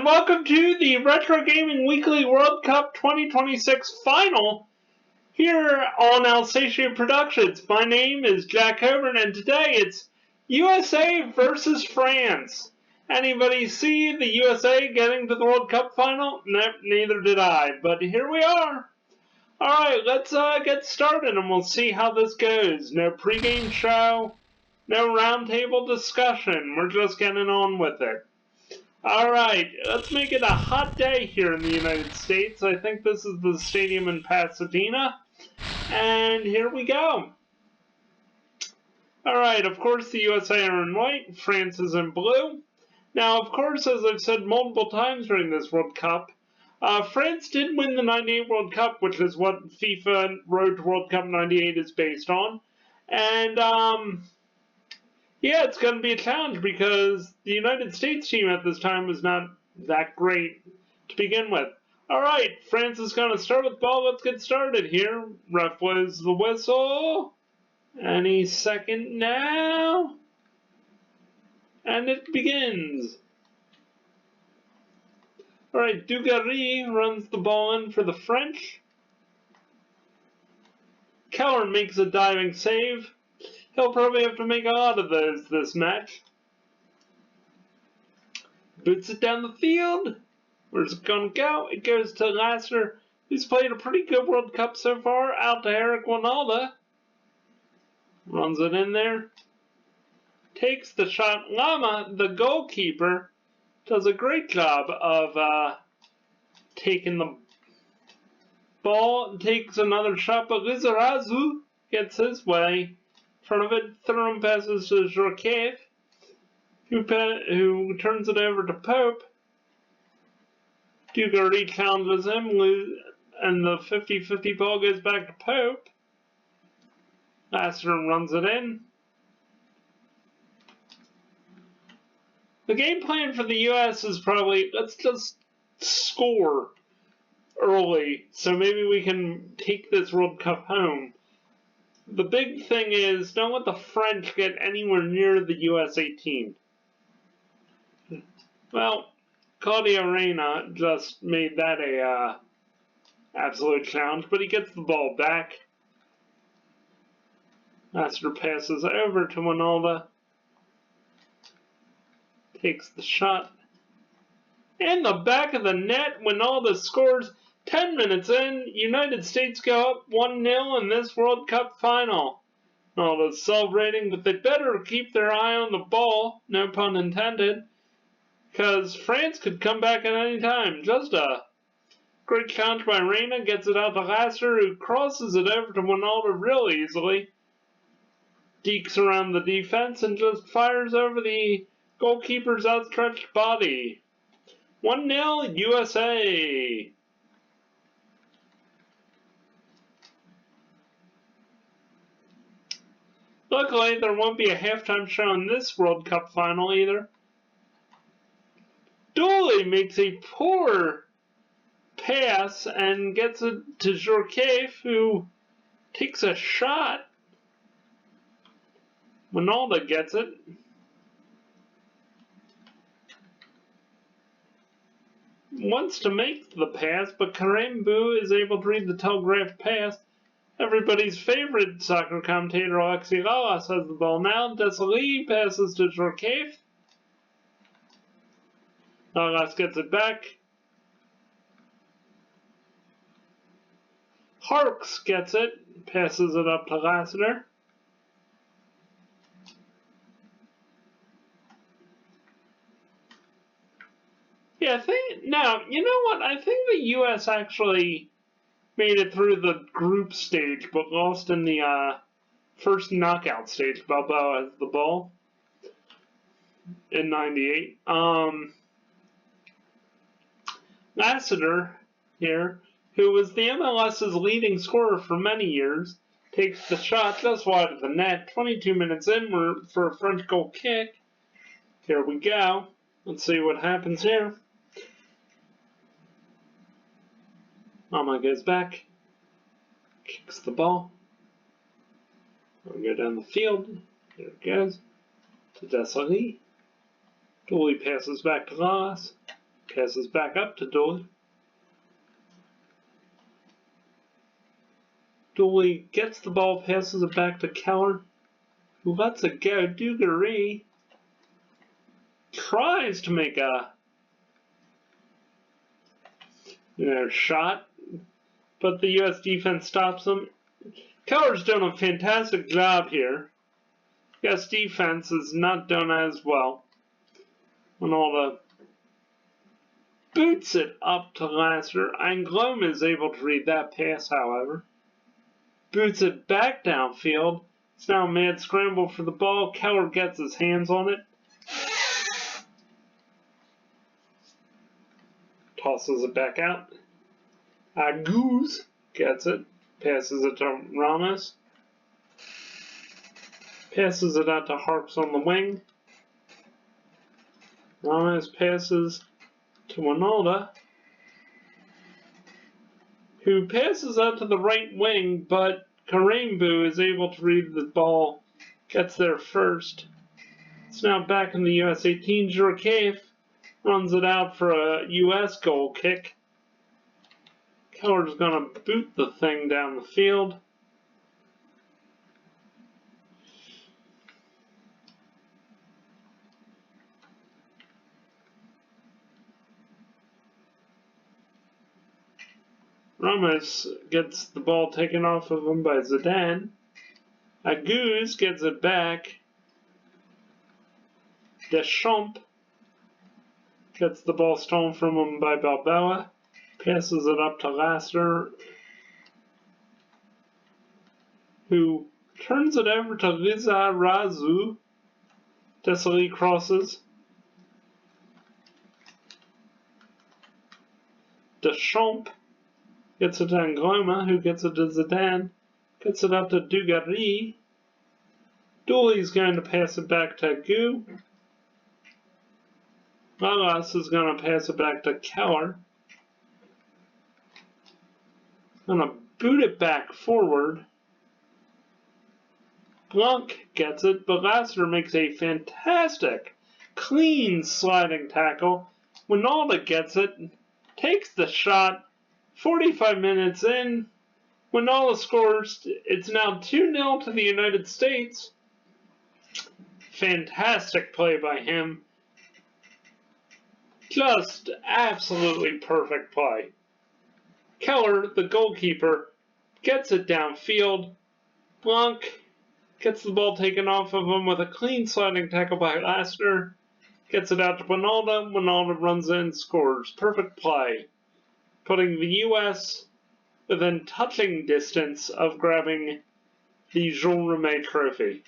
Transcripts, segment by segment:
and welcome to the Retro Gaming Weekly World Cup 2026 final here on Alsatia Productions. My name is Jack Coburn, and today it's USA versus France. Anybody see the USA getting to the World Cup final? Nope, neither did I, but here we are. Alright, let's get started and we'll see how this goes. No pregame show, no roundtable discussion, we're just getting on with it. Alright, let's make it a hot day here in the United States. I think this is the stadium in Pasadena. And here we go. Alright, of course the USA are in white, France is in blue. Now, of course, as I've said multiple times during this World Cup, France did win the 98 World Cup, which is what FIFA Road to World Cup 98 is based on. And, yeah, it's going to be a challenge because the United States team at this time was not that great to begin with. Alright, France is going to start with the ball. Let's get started here. Ref blows the whistle. Any second now. And it begins. Alright, Dugarry runs the ball in for the French. Keller makes a diving save. He'll probably have to make a lot of those this match. Boots it down the field. Where's it going to go? It goes to Lassiter, who's played a pretty good World Cup so far. Out to Eric Winalda. Runs it in there. Takes the shot. Lama, the goalkeeper, does a great job of taking the ball. Takes another shot, but Lizarazu gets his way. Front of it, Thuram passes to Jorkaev, who turns it over to Pope. Dugarry challenges him, and the 50-50 ball goes back to Pope. Lassiter runs it in. The game plan for the U.S. is probably, let's just score early, so maybe we can take this World Cup home. The big thing is, don't let the French get anywhere near the USA team. Well, Claudio Reyna just made that a absolute challenge, but he gets the ball back. Lassiter passes over to Winalda. Takes the shot. In the back of the net, Winalda scores. 10 minutes in, United States go up 1-0 in this World Cup final. Winalda's celebrating, but they better keep their eye on the ball, no pun intended, because France could come back at any time. Just a great challenge by Reyna, gets it out to Lassiter, who crosses it over to Winalda real easily. Dekes around the defense and just fires over the goalkeeper's outstretched body. 1-0 USA. Luckily, there won't be a halftime show in this World Cup final either. Dooley makes a poor pass and gets it to Jorkaev, who takes a shot. Winalda gets it. Wants to make the pass, but Karembu is able to read the telegraphed pass. Everybody's favorite soccer commentator, Alexi Lalas, has the ball now. Desailly passes to Jorkaev. Lalas gets it back. Harks gets it, passes it up to Lassiter. Yeah, now, you know what? I think the U.S. actually made it through the group stage, but lost in the first knockout stage. Balboa has the ball in 98. Lassiter here, who was the MLS's leading scorer for many years, takes the shot just wide of the net. 22 minutes in for a French goal kick. Here we go. Let's see what happens here. Mama goes back, kicks the ball. We'll go down the field. There it goes to Desailly. Dooley passes back to Lalas. Passes back up to Dooley. Dooley gets the ball, passes it back to Keller, who lets it go. Dugarry tries to make a shot, but the U.S. defense stops him. Keller's done a fantastic job here. U.S. defense has not done as well. Ronaldo boots it up to Lassiter. Angloma is able to read that pass, however. Boots it back downfield. It's now a mad scramble for the ball. Keller gets his hands on it. Tosses it back out. Aguz gets it. Passes it to Ramos. Passes it out to Harps on the wing. Ramos passes to Ronaldo, who passes out to the right wing, but Karimbu is able to read the ball, gets there first. It's now back in the US 18. Jurkaev runs it out for a US goal kick. Keller's going to boot the thing down the field. Ramos gets the ball taken off of him by Zidane. Aguz gets it back. Deschamps gets the ball stolen from him by Balboa. Passes it up to Lassiter, who turns it over to Riza Razu. Desailly crosses. Deschamps gets it to Angloma, who gets it to Zidane. Gets it up to Dugarry. Dooley's going to pass it back to Gu. Lalas is going to pass it back to Keller. Going to boot it back forward. Blanc gets it, but Lassiter makes a fantastic, clean sliding tackle. Ronaldo gets it, takes the shot. 45 minutes in, Ronaldo scores. It's now 2-0 to the United States. Fantastic play by him. Just absolutely perfect play. Keller, the goalkeeper, gets it downfield. Blanc gets the ball taken off of him with a clean sliding tackle by Lassiter. Gets it out to Ronaldo. Ronaldo runs in, scores. Perfect play, putting the U.S. within touching distance of grabbing the Jules Rimet trophy.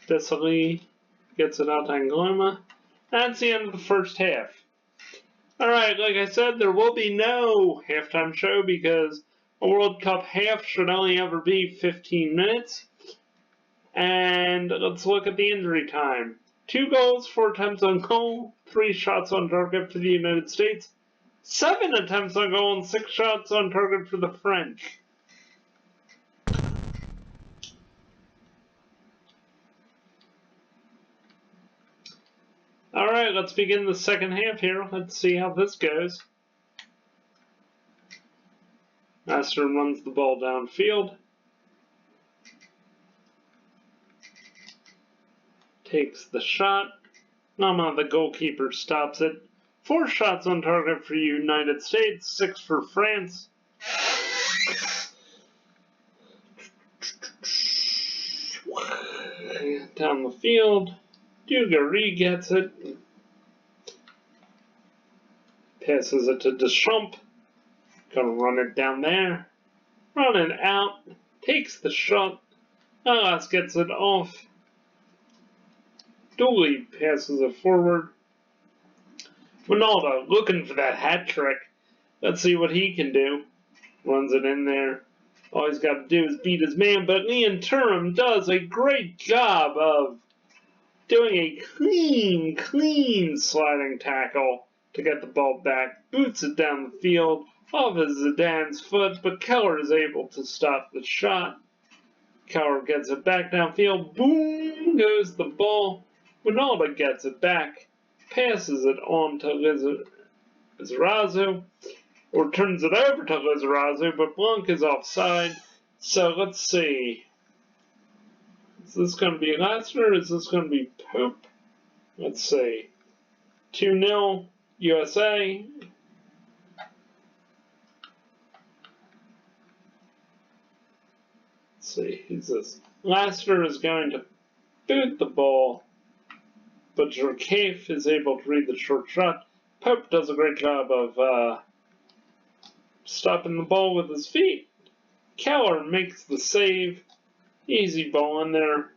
Desailly gets it out to Angloma. That's the end of the first half. Alright, like I said, there will be no halftime show because a World Cup half should only ever be 15 minutes. And let's look at the injury time. 2 goals, 4 attempts on goal, 3 shots on target for the United States, 7 attempts on goal, and 6 shots on target for the French. Alright, let's begin the second half here. Let's see how this goes. Master runs the ball downfield. Takes the shot. Nama, the goalkeeper, stops it. 4 shots on target for United States, 6 for France. Down the field. Dugarry gets it. Passes it to Deschamps. Gonna run it down there. Run it out. Takes the shot. Alas gets it off. Dooley passes it forward. Ronaldo looking for that hat trick. Let's see what he can do. Runs it in there. All he's got to do is beat his man, but Ian Turam does a great job of doing a clean sliding tackle to get the ball back. Boots it down the field off of Zidane's foot, but Keller is able to stop the shot. Keller gets it back downfield. Boom goes the ball. Winalda gets it back. Passes it on to Lizarazu. Or turns it over to Lizarazu, but Blanc is offside. So let's see. Is this going to be Lassner or is this going to be Pope? Let's see. 2-0 USA. Let's see. Who's this? Lassner is going to boot the ball, but Jerkafe is able to read the short shot. Pope does a great job of stopping the ball with his feet. Keller makes the save. Easy ball in there.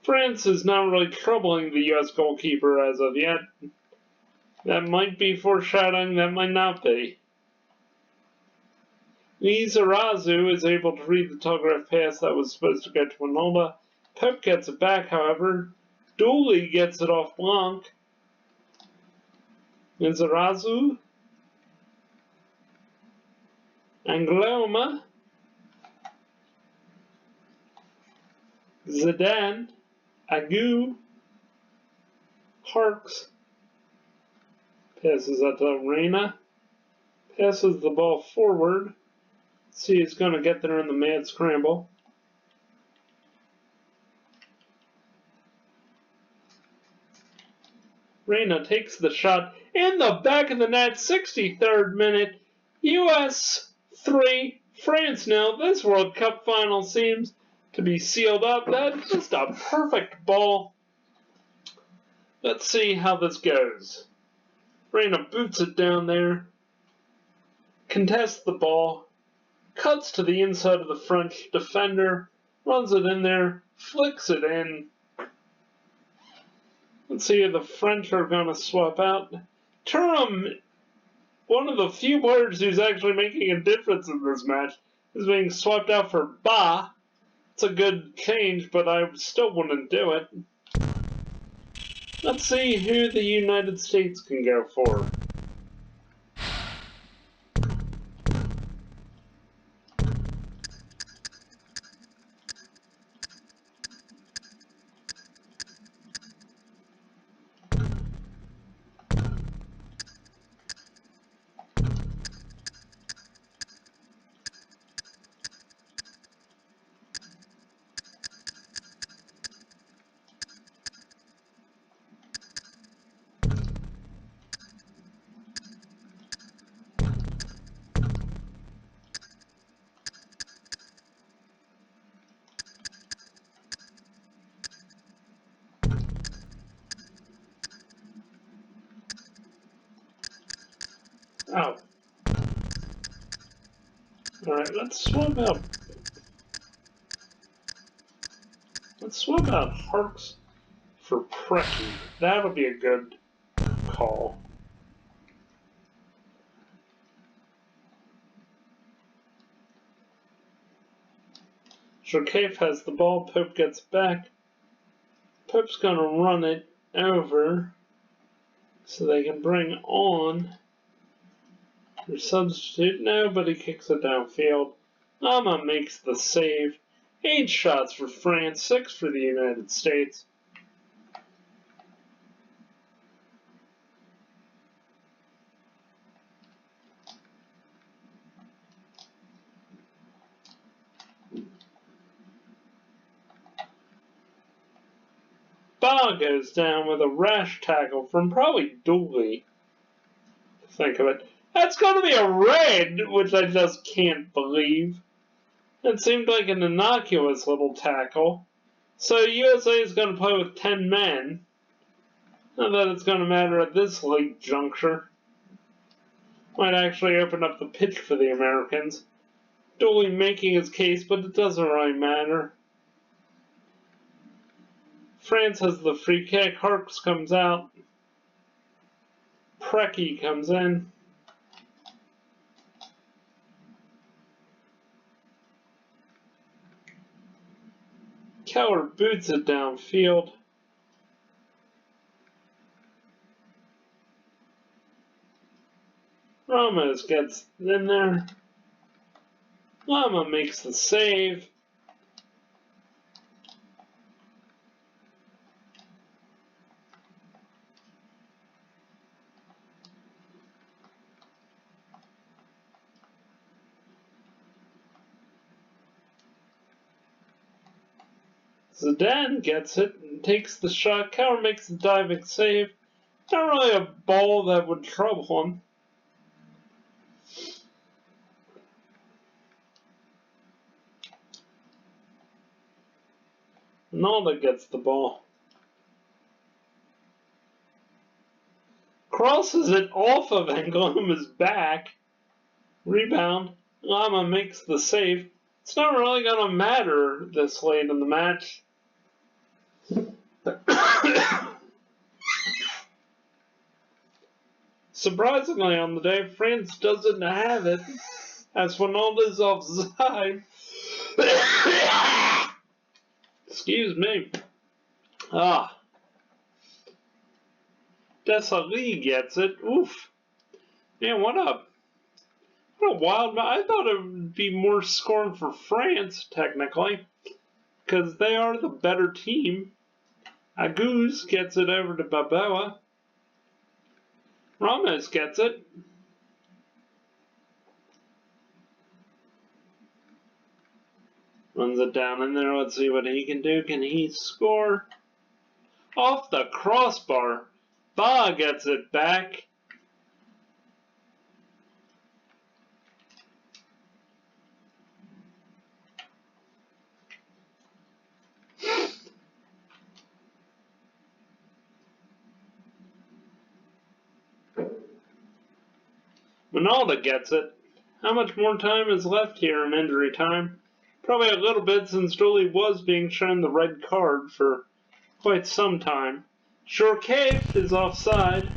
France is not really troubling the U.S. goalkeeper as of yet. That might be foreshadowing, that might not be. Lizarazu is able to read the telegraph pass that was supposed to go to Winalda. Pope gets it back, however. Dooley gets it off Blanc. Lizarazu. Angloma. Zidane. Agu. Harks. Passes that to Reina. Passes the ball forward. See, he's going to get there in the mad scramble. Reina takes the shot in the back of the net. 63rd minute. US 3, France 0. This World Cup final seems to be sealed up. That's just a perfect ball. Let's see how this goes. Reina boots it down there. Contests the ball. Cuts to the inside of the French defender. Runs it in there. Flicks it in. Let's see if the French are going to swap out. Thuram, one of the few players who's actually making a difference in this match, is being swapped out for Ba. It's a good change, but I still wouldn't do it. Let's see who the United States can go for. Oh. Alright, let's swap out. Let's swap out Harks for Preki. That'll be a good call. Jerkafe has the ball. Pope gets back. Pope's going to run it over so they can bring on their substitute. Nobody kicks it downfield. Lama makes the save. 8 shots for France, 6 for the United States. Ba goes down with a rash tackle from probably Dooley. Think of it. That's going to be a red, which I just can't believe. It seemed like an innocuous little tackle. So USA is going to play with 10 men. Not that it's going to matter at this late juncture. Might actually open up the pitch for the Americans. Dooley making his case, but it doesn't really matter. France has the free kick. Harks comes out. Preki comes in. Keller boots it downfield. Ramos gets in there. Lama makes the save. Zidane gets it and takes the shot. Coward makes the diving save. Not really a ball that would trouble him. Ronaldo gets the ball. Crosses it off of Angloma's back. Rebound. Lama makes the save. It's not really going to matter this late in the match. Surprisingly, on the day, France doesn't have it, as Ronaldo's offside. Excuse me. Desailly gets it. Oof. Man, what a wild match. I thought it would be more scoring for France, technically, because they are the better team. Aguz gets it over to Balboa. Ramos gets it. Runs it down in there. Let's see what he can do. Can he score? Off the crossbar. Ba gets it back. Ronaldo gets it. How much more time is left here in injury time? Probably a little bit, since Dooley was being shown the red card for quite some time. Shorcave is offside.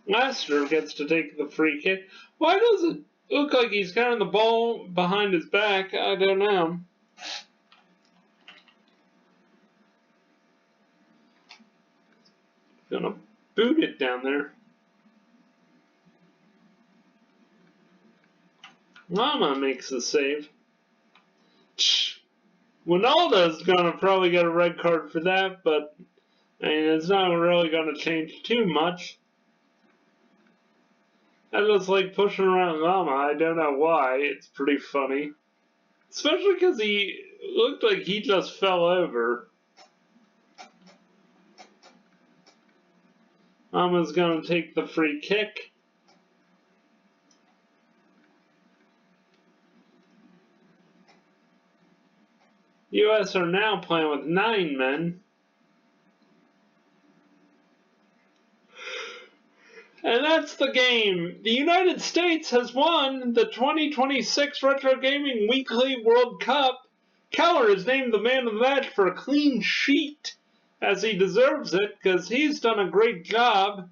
Master gets to take the free kick. Why does it look like he's carrying the ball behind his back? I don't know. Gonna boot it down there. Lama makes the save. Ronaldo's gonna probably get a red card for that, but I mean, it's not really gonna change too much. I just like pushing around Lama. I don't know why. It's pretty funny. Especially because he looked like he just fell over. Lama's gonna take the free kick. U.S. are now playing with 9 men. And that's the game. The United States has won the 2026 Retro Gaming Weekly World Cup. Keller is named the man of the match for a clean sheet, as he deserves it, because he's done a great job.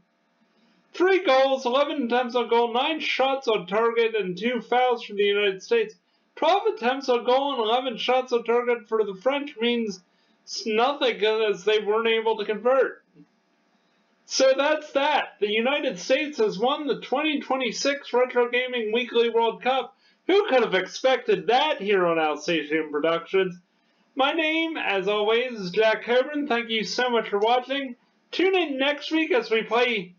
3 goals, 11 attempts on goal, 9 shots on target, and 2 fouls from the United States. 12 attempts on goal and 11 shots on target for the French means nothing, as they weren't able to convert. So that's that. The United States has won the 2026 Retro Gaming Weekly World Cup. Who could have expected that here on Alsatian Productions? My name, as always, is Jack Coburn. Thank you so much for watching. Tune in next week as we play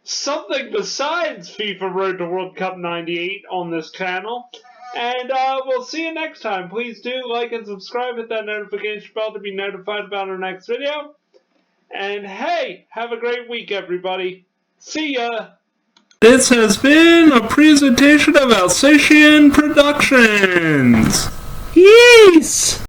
something besides FIFA Road to World Cup 98 on this channel. And we'll see you next time. Please do like and subscribe, hit that notification bell to be notified about our next video. And hey, have a great week, everybody. See ya! This has been a presentation of Alsatian Productions. Yes!